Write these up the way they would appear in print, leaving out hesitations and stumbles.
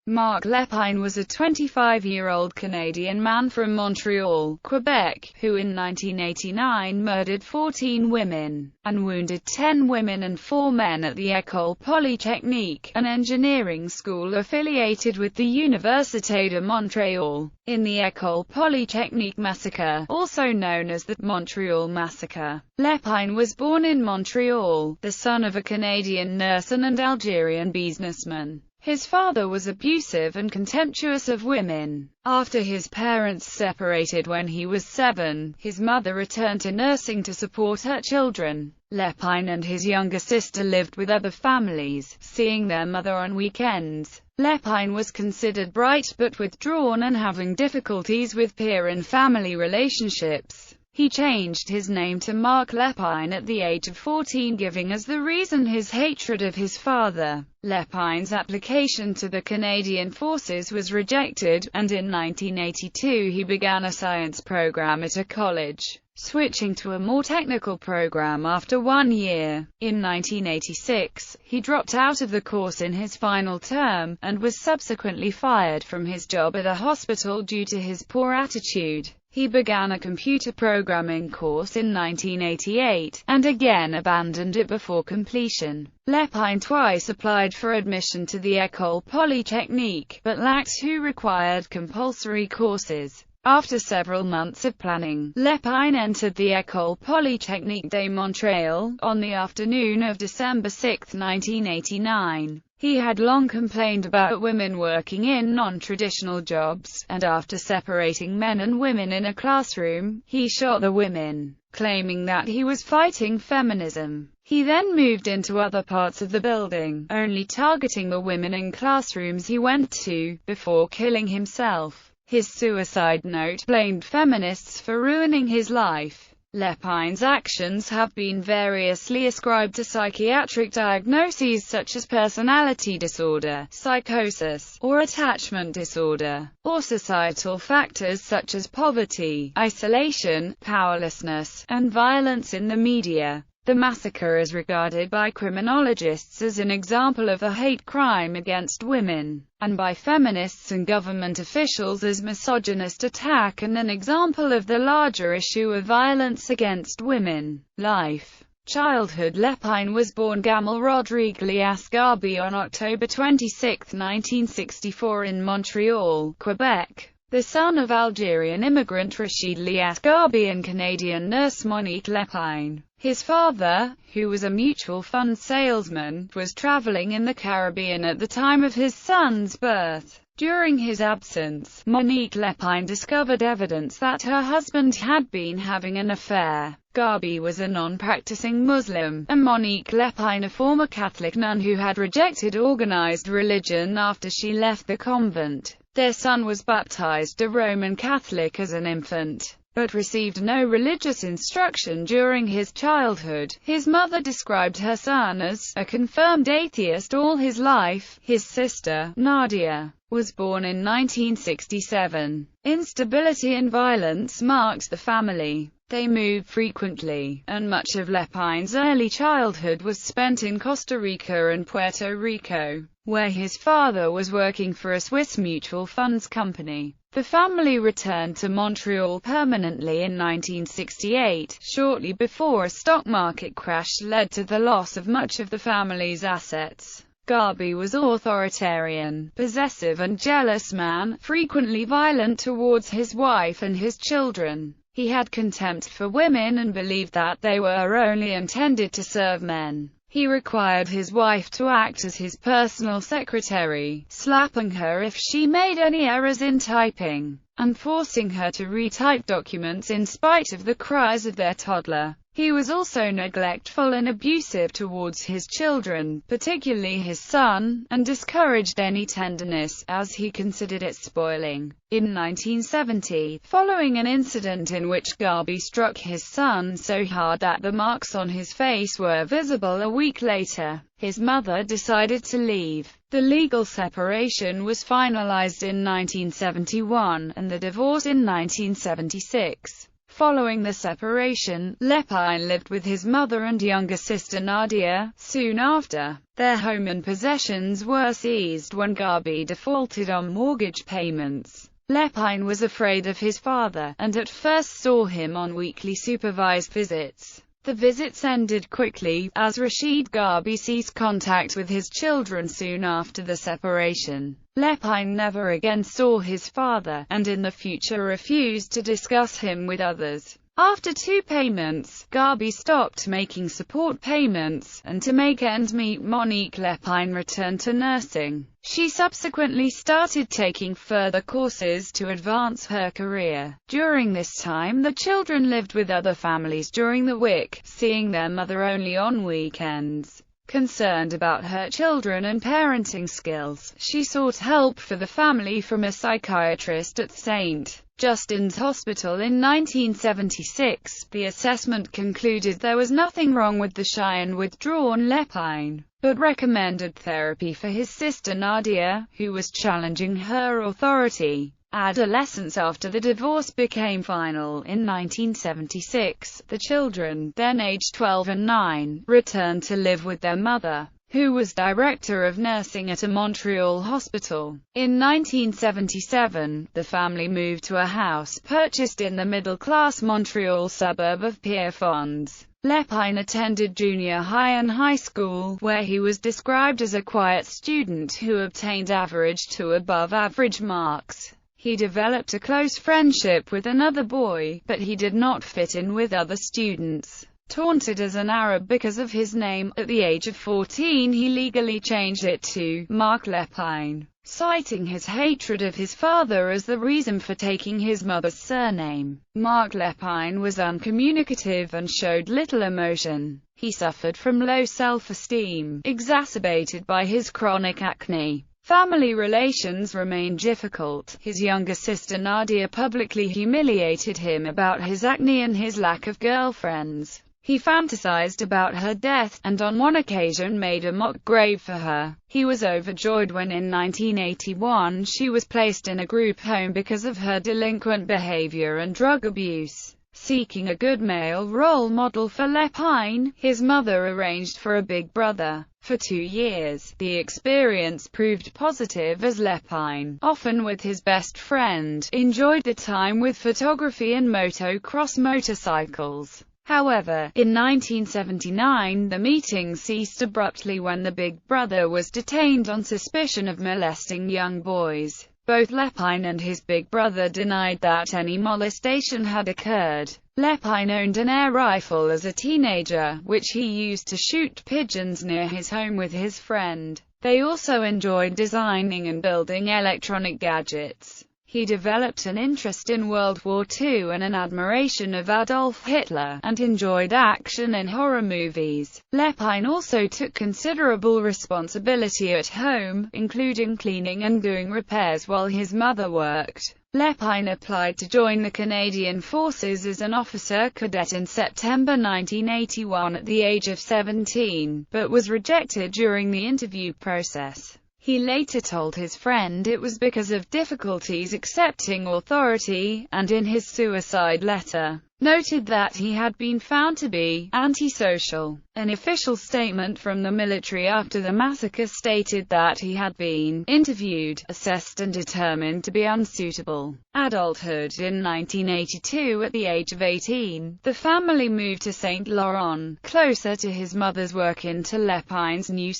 Marc Lépine was a 25-year-old Canadian man from Montreal, Quebec, who in 1989 murdered 14 women, and wounded 10 women and 4 men at the École Polytechnique, an engineering school affiliated with the Université de Montréal. In the École Polytechnique Massacre, also known as the Montreal Massacre, Lépine was born in Montreal, the son of a Canadian nurse and an Algerian businessman. His father was abusive and contemptuous of women. After his parents separated when he was 7, his mother returned to nursing to support her children. Lépine and his younger sister lived with other families, seeing their mother on weekends. Lépine was considered bright but withdrawn and having difficulties with peer and family relationships. He changed his name to Marc Lépine at the age of 14, giving as the reason his hatred of his father. Lépine's application to the Canadian Forces was rejected, and in 1982 he began a science program at a college, switching to a more technical program after 1 year. In 1986, he dropped out of the course in his final term, and was subsequently fired from his job at a hospital due to his poor attitude. He began a computer programming course in 1988, and again abandoned it before completion. Lépine twice applied for admission to the École Polytechnique, but lacked 2 required compulsory courses. After several months of planning, Lépine entered the École Polytechnique de Montréal, on the afternoon of December 6, 1989. He had long complained about women working in non-traditional jobs, and after separating men and women in a classroom, he shot the women, claiming that he was fighting feminism. He then moved into other parts of the building, only targeting the women in classrooms he went to, before killing himself. His suicide note blamed feminists for ruining his life. Lépine's actions have been variously ascribed to psychiatric diagnoses such as personality disorder, psychosis, or attachment disorder, or societal factors such as poverty, isolation, powerlessness, and violence in the media. The massacre is regarded by criminologists as an example of a hate crime against women, and by feminists and government officials as misogynist attack and an example of the larger issue of violence against women. Life. Childhood. Lépine was born Gamal Rodrigue Lias Garbi on October 26, 1964 in Montreal, Quebec, the son of Algerian immigrant Rachid Lias Garbi and Canadian nurse Monique Lépine. His father, who was a mutual fund salesman, was traveling in the Caribbean at the time of his son's birth. During his absence, Monique Lépine discovered evidence that her husband had been having an affair. Garbi was a non-practicing Muslim, and Monique Lépine a former Catholic nun who had rejected organized religion after she left the convent. Their son was baptized a Roman Catholic as an infant, but received no religious instruction during his childhood. His mother described her son as a confirmed atheist all his life. His sister, Nadia, was born in 1967. Instability and violence marked the family. They moved frequently, and much of Lépine's early childhood was spent in Costa Rica and Puerto Rico, where his father was working for a Swiss mutual funds company. The family returned to Montreal permanently in 1968, shortly before a stock market crash led to the loss of much of the family's assets. Garbi was an authoritarian, possessive and jealous man, frequently violent towards his wife and his children. He had contempt for women and believed that they were only intended to serve men. He required his wife to act as his personal secretary, slapping her if she made any errors in typing, and forcing her to retype documents in spite of the cries of their toddler. He was also neglectful and abusive towards his children, particularly his son, and discouraged any tenderness, as he considered it spoiling. In 1970, following an incident in which Garbi struck his son so hard that the marks on his face were visible a week later, his mother decided to leave. The legal separation was finalized in 1971, and the divorce in 1976. Following the separation, Lapine lived with his mother and younger sister Nadia. Soon after, their home and possessions were seized when Garby defaulted on mortgage payments. Lapine was afraid of his father, and at first saw him on weekly supervised visits. The visits ended quickly, as Rashid Garby ceased contact with his children soon after the separation. Lapine never again saw his father, and in the future refused to discuss him with others. After 2 payments, Garby stopped making support payments, and to make ends meet Monique Lapine returned to nursing. She subsequently started taking further courses to advance her career. During this time the children lived with other families during the week, seeing their mother only on weekends. Concerned about her children and parenting skills, she sought help for the family from a psychiatrist at St. Justin's Hospital in 1976. The assessment concluded there was nothing wrong with the shy and withdrawn Lapine, but recommended therapy for his sister Nadia, who was challenging her authority. Adolescence. After the divorce became final in 1976, the children, then aged 12 and 9, returned to live with their mother, who was director of nursing at a Montreal hospital. In 1977, the family moved to a house purchased in the middle-class Montreal suburb of Pierrefonds. Lapine attended junior high and high school, where he was described as a quiet student who obtained average to above average marks. He developed a close friendship with another boy, but he did not fit in with other students. Taunted as an Arab because of his name, at the age of 14 he legally changed it to Marc Lépine, citing his hatred of his father as the reason for taking his mother's surname. Marc Lépine was uncommunicative and showed little emotion. He suffered from low self-esteem, exacerbated by his chronic acne. Family relations remained difficult. His younger sister Nadia publicly humiliated him about his acne and his lack of girlfriends. He fantasized about her death, and on one occasion made a mock grave for her. He was overjoyed when in 1981 she was placed in a group home because of her delinquent behavior and drug abuse. Seeking a good male role model for Lapine, his mother arranged for a big brother. For 2 years, the experience proved positive as Lapine, often with his best friend, enjoyed the time with photography and motocross motorcycles. However, in 1979 the meeting ceased abruptly when the big brother was detained on suspicion of molesting young boys. Both Lapine and his big brother denied that any molestation had occurred. Lapine owned an air rifle as a teenager, which he used to shoot pigeons near his home with his friend. They also enjoyed designing and building electronic gadgets. He developed an interest in World War II and an admiration of Adolf Hitler, and enjoyed action and horror movies. Lapine also took considerable responsibility at home, including cleaning and doing repairs while his mother worked. Lapine applied to join the Canadian Forces as an officer cadet in September 1981 at the age of 17, but was rejected during the interview process. He later told his friend it was because of difficulties accepting authority, and in his suicide letter, noted that he had been found to be antisocial. An official statement from the military after the massacre stated that he had been interviewed, assessed and determined to be unsuitable. Adulthood. In 1982, at the age of 18, the family moved to St. Laurent, closer to his mother's work, into Lapine's new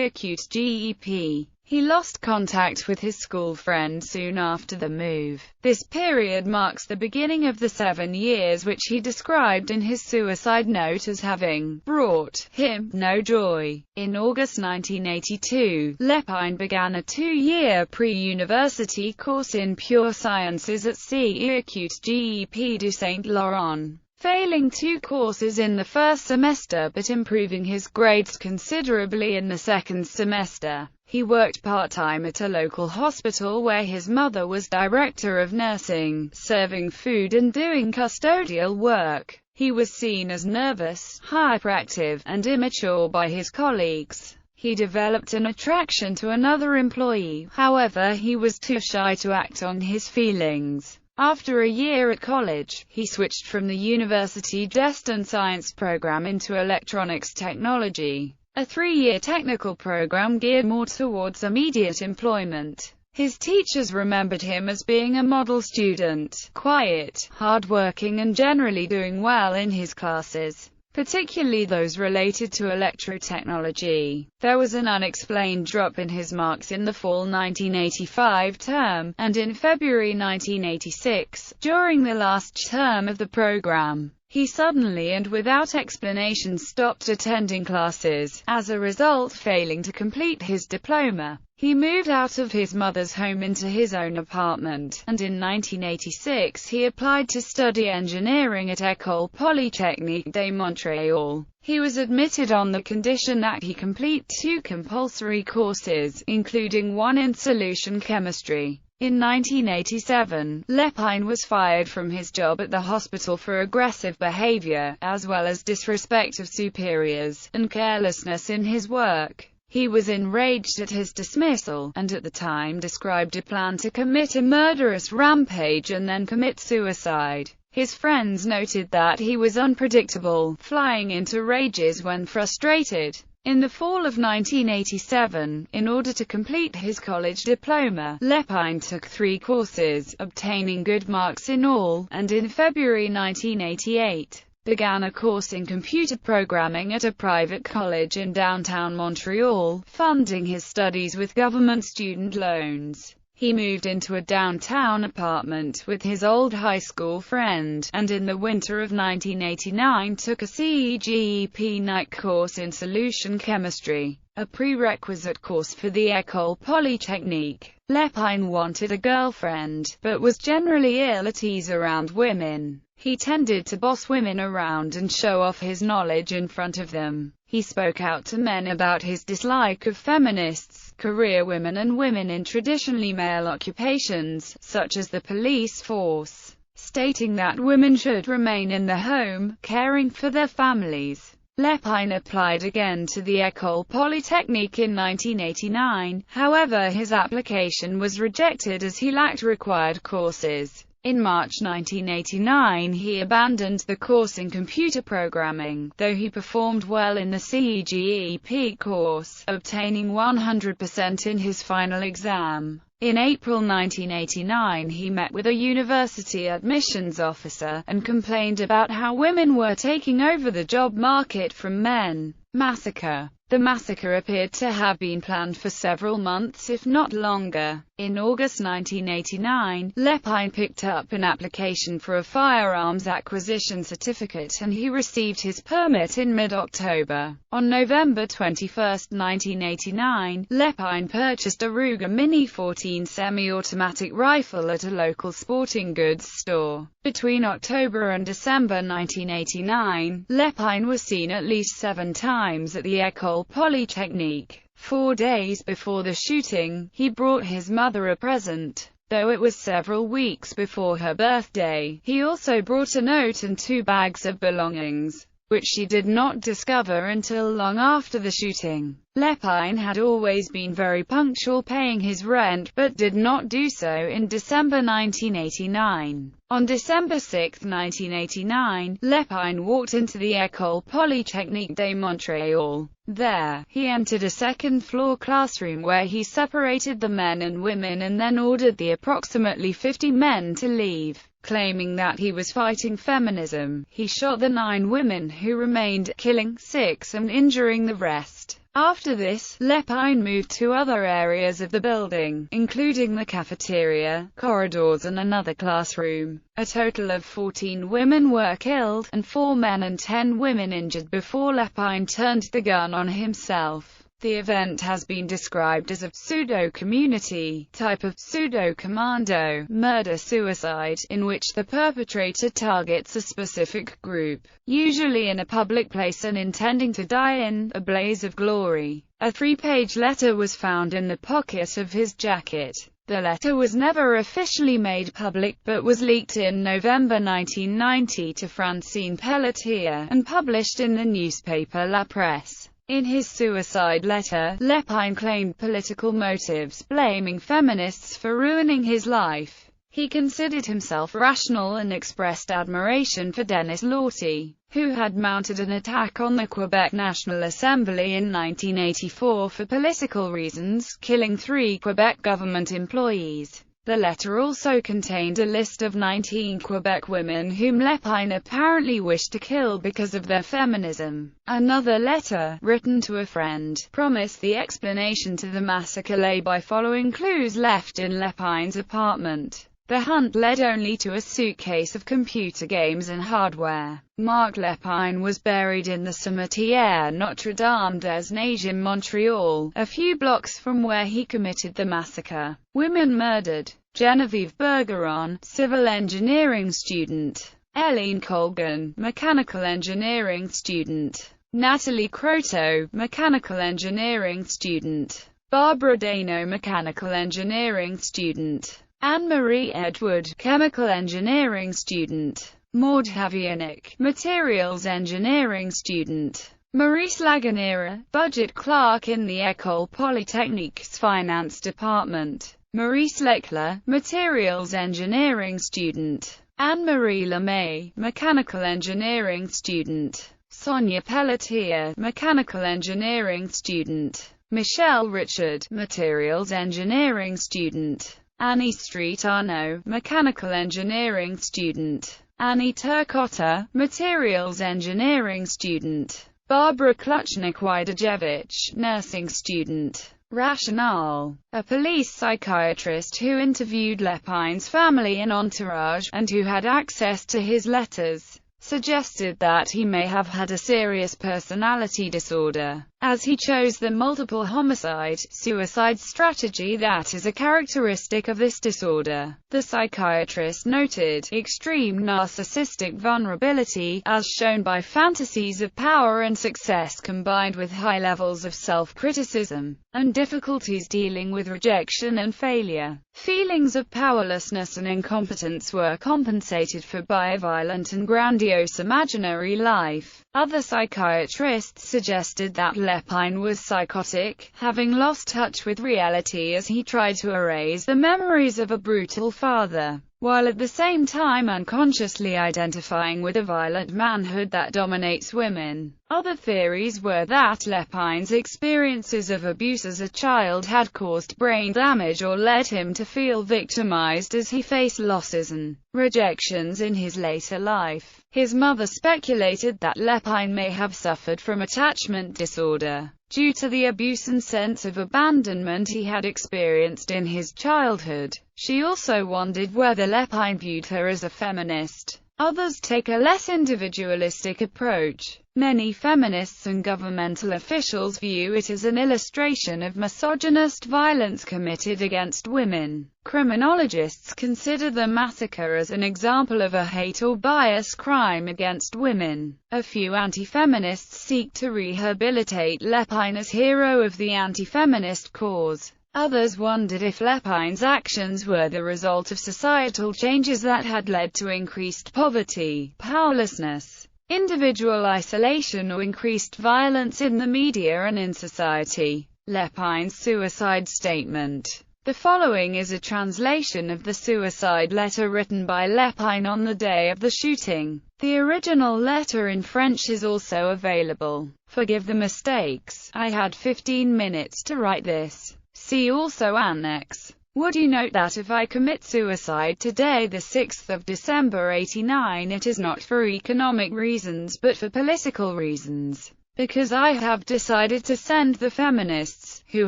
acute GEP. He lost contact with his school friend soon after the move. This period marks the beginning of the 7 years which he described in his suicide note as having brought him no joy. In August 1982, Lapine began a 2-year pre-university course in pure sciences at acute GEP du St. Laurent. Failing 2 courses in the first semester but improving his grades considerably in the second semester. He worked part-time at a local hospital where his mother was director of nursing, serving food and doing custodial work. He was seen as nervous, hyperactive, and immature by his colleagues. He developed an attraction to another employee, however he was too shy to act on his feelings. After a year at college, he switched from the university destined science program into electronics technology, a 3-year technical program geared more towards immediate employment. His teachers remembered him as being a model student, quiet, hard-working and generally doing well in his classes, particularly those related to electrotechnology. There was an unexplained drop in his marks in the fall 1985 term, and in February 1986, during the last term of the program, he suddenly and without explanation stopped attending classes, as a result failing to complete his diploma. He moved out of his mother's home into his own apartment, and in 1986 he applied to study engineering at École Polytechnique de Montréal. He was admitted on the condition that he complete 2 compulsory courses, including one in solution chemistry. In 1987, Lapine was fired from his job at the hospital for aggressive behavior, as well as disrespect of superiors, and carelessness in his work. He was enraged at his dismissal, and at the time described a plan to commit a murderous rampage and then commit suicide. His friends noted that he was unpredictable, flying into rages when frustrated. In the fall of 1987, in order to complete his college diploma, Lapine took 3 courses, obtaining good marks in all, and in February 1988, began a course in computer programming at a private college in downtown Montreal, funding his studies with government student loans. He moved into a downtown apartment with his old high school friend, and in the winter of 1989 took a CEGEP night course in solution chemistry, a prerequisite course for the École Polytechnique. Lapine wanted a girlfriend, but was generally ill at ease around women. He tended to boss women around and show off his knowledge in front of them. He spoke out to men about his dislike of feminists, career women and women in traditionally male occupations, such as the police force, stating that women should remain in the home, caring for their families. Lapine applied again to the École Polytechnique in 1989, however his application was rejected as he lacked required courses. In March 1989 he abandoned the course in computer programming, though he performed well in the CEGEP course, obtaining 100% in his final exam. In April 1989 he met with a university admissions officer, and complained about how women were taking over the job market from men. Massacre. The massacre appeared to have been planned for several months if not longer. In August 1989, Lapine picked up an application for a firearms acquisition certificate and he received his permit in mid-October. On November 21, 1989, Lapine purchased a Ruger Mini 14 semi-automatic rifle at a local sporting goods store. Between October and December 1989, Lapine was seen at least 7 times at the École Polytechnique. 4 days before the shooting, he brought his mother a present. Though it was several weeks before her birthday, he also brought a note and 2 bags of belongings, which she did not discover until long after the shooting. Lapine had always been very punctual paying his rent, but did not do so in December 1989. On December 6, 1989, Lapine walked into the École Polytechnique de Montréal. There, he entered a second-floor classroom where he separated the men and women and then ordered the approximately 50 men to leave. Claiming that he was fighting feminism, he shot the 9 women who remained, killing 6 and injuring the rest. After this, Lapine moved to other areas of the building, including the cafeteria, corridors and another classroom. A total of 14 women were killed, and 4 men and 10 women injured before Lapine turned the gun on himself. The event has been described as a pseudo-community type of pseudo-commando murder-suicide, in which the perpetrator targets a specific group, usually in a public place and intending to die in a blaze of glory. A 3-page letter was found in the pocket of his jacket. The letter was never officially made public, but was leaked in November 1990 to Francine Pelletier, and published in the newspaper La Presse. In his suicide letter, Lapine claimed political motives, blaming feminists for ruining his life. He considered himself rational and expressed admiration for Denis Lortie, who had mounted an attack on the Quebec National Assembly in 1984 for political reasons, killing 3 Quebec government employees. The letter also contained a list of 19 Quebec women whom Lapine apparently wished to kill because of their feminism. Another letter, written to a friend, promised the explanation to the massacre lay by following clues left in Lapine's apartment. The hunt led only to a suitcase of computer games and hardware. Marc Lépine was buried in the Cimetière Notre-Dame-des-Neiges in Montreal, a few blocks from where he committed the massacre. Women murdered: Geneviève Bergeron, civil engineering student; Hélène Colgan, mechanical engineering student; Nathalie Croteau, mechanical engineering student; Barbara Dano, mechanical engineering student; Anne-Marie Edward, chemical engineering student; Maud Havienik, materials engineering student; Maurice Laganera, budget clerk in the École Polytechnique's finance department; Maurice Leclerc, materials engineering student; Anne-Marie Lemay, mechanical engineering student; Sonia Pelletier, mechanical engineering student; Michelle Richard, materials engineering student; Annie Street Arnaud, mechanical engineering student; Annie Turcotte, materials engineering student; Barbara Kluchnik-Wydajewicz, nursing student. Rationale: a police psychiatrist who interviewed Lapine's family and entourage, and who had access to his letters, suggested that he may have had a serious personality disorder, as he chose the multiple homicide-suicide strategy that is a characteristic of this disorder. The psychiatrist noted extreme narcissistic vulnerability, as shown by fantasies of power and success combined with high levels of self-criticism, and difficulties dealing with rejection and failure. Feelings of powerlessness and incompetence were compensated for by a violent and grandiose imaginary life. Other psychiatrists suggested that Lapine was psychotic, having lost touch with reality as he tried to erase the memories of a brutal father, while at the same time unconsciously identifying with a violent manhood that dominates women. Other theories were that Lapine's experiences of abuse as a child had caused brain damage or led him to feel victimized as he faced losses and rejections in his later life. His mother speculated that Lapine may have suffered from attachment disorder, due to the abuse and sense of abandonment he had experienced in his childhood. She also wondered whether Lapine viewed her as a feminist. Others take a less individualistic approach. Many feminists and governmental officials view it as an illustration of misogynist violence committed against women. Criminologists consider the massacre as an example of a hate or bias crime against women. A few anti-feminists seek to rehabilitate Lapine as hero of the anti-feminist cause. Others wondered if Lapine's actions were the result of societal changes that had led to increased poverty, powerlessness, individual isolation, or increased violence in the media and in society. Lapine's suicide statement. The following is a translation of the suicide letter written by Lapine on the day of the shooting. The original letter in French is also available. Forgive the mistakes. I had 15 minutes to write this. See also Annex. Would you note that if I commit suicide today, the 6th of December 89, it is not for economic reasons but for political reasons. Because I have decided to send the feminists, who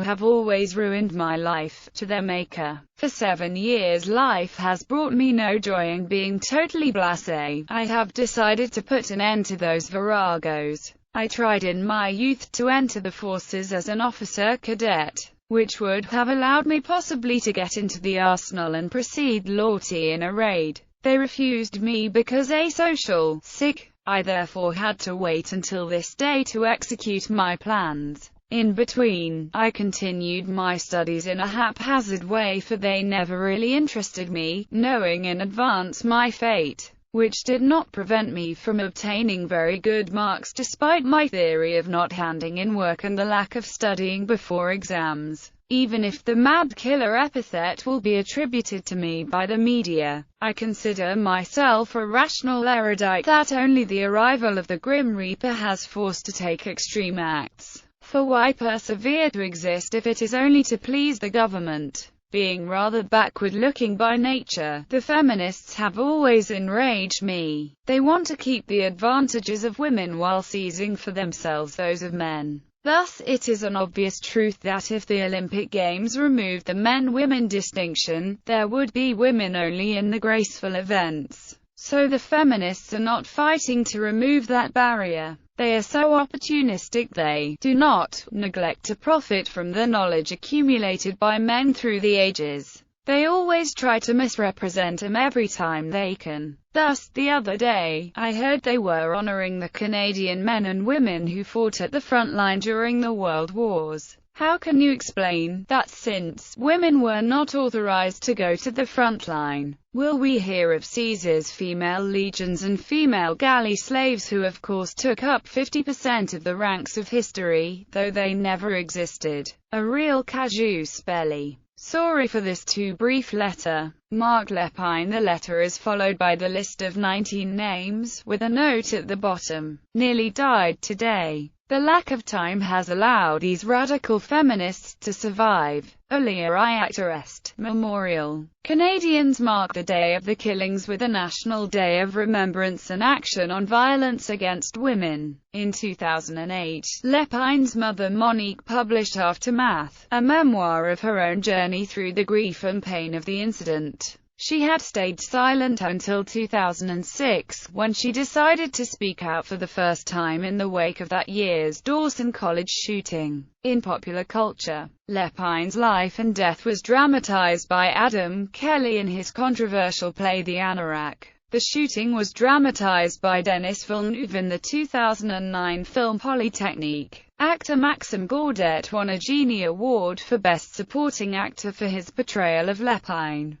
have always ruined my life, to their maker. For 7 years life has brought me no joy in being totally blasé. I have decided to put an end to those viragos. I tried in my youth to enter the forces as an officer cadet, which would have allowed me possibly to get into the arsenal and precede Lortie in a raid. They refused me because asocial, sick. I therefore had to wait until this day to execute my plans. In between, I continued my studies in a haphazard way, for they never really interested me, knowing in advance my fate, which did not prevent me from obtaining very good marks despite my theory of not handing in work and the lack of studying before exams. Even if the mad killer epithet will be attributed to me by the media, I consider myself a rational erudite that only the arrival of the Grim Reaper has forced to take extreme acts. For why persevere to exist if it is only to please the government? Being rather backward-looking by nature, the feminists have always enraged me. They want to keep the advantages of women while seizing for themselves those of men. Thus, it is an obvious truth that if the Olympic Games removed the men-women distinction, there would be women only in the graceful events. So the feminists are not fighting to remove that barrier. They are so opportunistic they do not neglect to profit from the knowledge accumulated by men through the ages. They always try to misrepresent them every time they can. Thus, the other day, I heard they were honoring the Canadian men and women who fought at the front line during the World Wars. How can you explain that since women were not authorized to go to the front line? Will we hear of Caesar's female legions and female galley slaves who of course took up 50% of the ranks of history, though they never existed? A real casus belli. Sorry for this too brief letter. Marc Lépine. The letter is followed by the list of 19 names, with a note at the bottom. Nearly died today. The lack of time has allowed these radical feminists to survive. Earlier I actorest. Memorial. Canadians mark the day of the killings with a National Day of Remembrance and Action on Violence Against Women. In 2008, Lépine's mother Monique published Aftermath, a memoir of her own journey through the grief and pain of the incident. She had stayed silent until 2006, when she decided to speak out for the first time in the wake of that year's Dawson College shooting. In popular culture, Lépine's life and death was dramatized by Adam Kelly in his controversial play The Anorak. The shooting was dramatized by Denis Villeneuve in the 2009 film Polytechnique. Actor Maxime Gordet won a Genie Award for Best Supporting Actor for his portrayal of Lépine.